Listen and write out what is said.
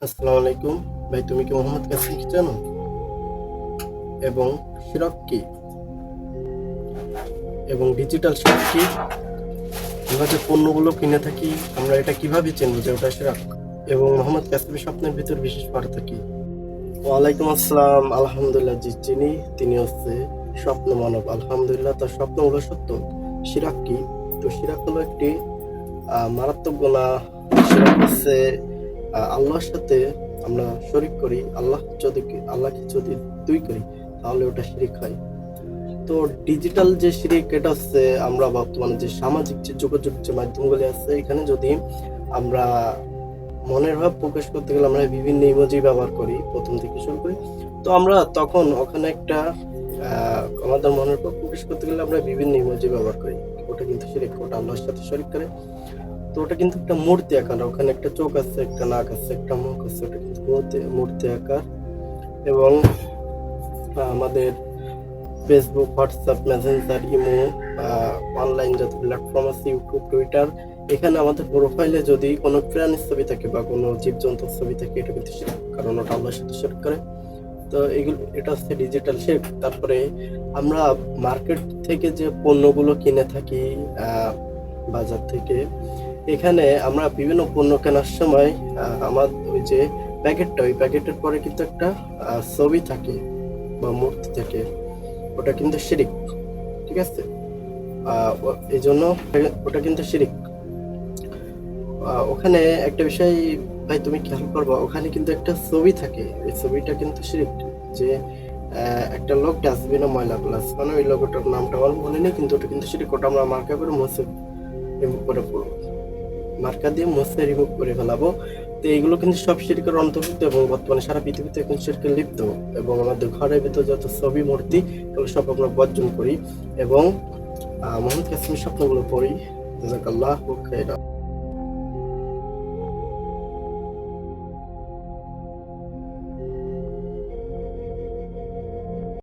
আসসালামু আলাইকুম ভাই, তুমি কি মোহাম্মদ কাসিমকে জানো? এবং শিরক কি এবং ডিজিটাল শিরক কি? আমরা যে পণ্যগুলো কিনে থাকি, আমরা এটা কিভাবে চিনবো যে ওটা শিরক? এবং মোহাম্মদ কাসিমের স্বপ্নের ভিতর বিশেষ বার্তা কি? ওয়ালাইকুম আসসালাম। আলহামদুলিল্লাহ, জি চিনি। তিনি হচ্ছে স্বপ্ন মানব। আলহামদুলিল্লাহ, তার স্বপ্নগুলো সত্য। শিরক কি? তো শিরক হলো একটি মারাত্মক গুনাহ। শিরক হচ্ছে আল্লাহর সাথে আমরা শরিক করি। আল্লাহকে যদি দুই করি, তাহলে ওটা শিরিক হয়। তো ডিজিটাল যে শিরিক, এটা হচ্ছে আমরা বর্তমানে যে সামাজিক যে যোগাযোগ যে মাধ্যমগুলি আছে, এখানে যদি আমরা মনের ভাব প্রকাশ করতে গেলে আমরা বিভিন্ন ইমোজি ব্যবহার করি, প্রথম থেকে শুরু করি। তো আমরা তখন ওখানে একটা আমাদের মনের ভাব প্রকাশ করতে গেলে আমরা বিভিন্ন ইমোজি ব্যবহার করি। ওটা কিন্তু শিরিক, ওটা আল্লাহর সাথে শরিক করে। তো ওটা কিন্তু একটা মূর্তি আকার, ওখানে একটা চোখ আছে, একটা নাক আছে, একটা মুখ আছে, ওটা কিন্তু মূর্তি আকার। এবং আমাদের Facebook, WhatsApp, Messenger, imo, online যত প্ল্যাটফর্ম আছে, ইউটিউব, টুইটার, এখানে আমাদের প্রোফাইলে যদি কোনো প্রাণীর ছবি থাকে বা কোনো জীবজন্তুর ছবি থাকে, এটা কিন্তু শিরক, কারণ ওটা আল্লাহর সাথে শিরক করে। তো এটা হচ্ছে ডিজিটাল শিরক। তারপরে আমরা মার্কেট থেকে যে পণ্যগুলো কিনে থাকি, বাজার থেকে, এখানে আমরা বিভিন্ন পণ্য কেনার সময় আমার ওই যে প্যাকেটটা, ওই প্যাকেটের পরে কিন্তু একটা ছবি থাকে বা মূর্তি থাকে, ওটা কিন্তু শিরিক। ঠিক আছে? এই জন্য ওটা কিন্তু শিরিক। ওখানে একটা বিষয় ভাই তুমি খেয়াল করবা, ওখানে কিন্তু একটা ছবি থাকে, ওই ছবিটা কিন্তু শিরিক। যে একটা লোক ডাস্টবিনে ময়লা প্লাস, মানে ওই লোকটার নামটা আমার মনে নেই, কিন্তু ওটা কিন্তু শিরিক। ওটা আমরা মার্কা করে মুছে রিমুভ করে পড়বো, মার্কা দিয়ে মুছে রিমুভ করে ফেলাবো। তো এইগুলো কিন্তু সব শিরকের অন্তর্ভুক্ত, এবং বর্তমানে সারা পৃথিবীতে এখন শিরকে লিপ্ত। এবং আমাদের ঘরের ভিতর যত ছবি মূর্তি, এগুলো সব আমরা বর্জন করি। এবং মোহাম্মদ কাসিমের স্বপ্নগুলো পড়ি। জাযাকাল্লাহু খাইরা।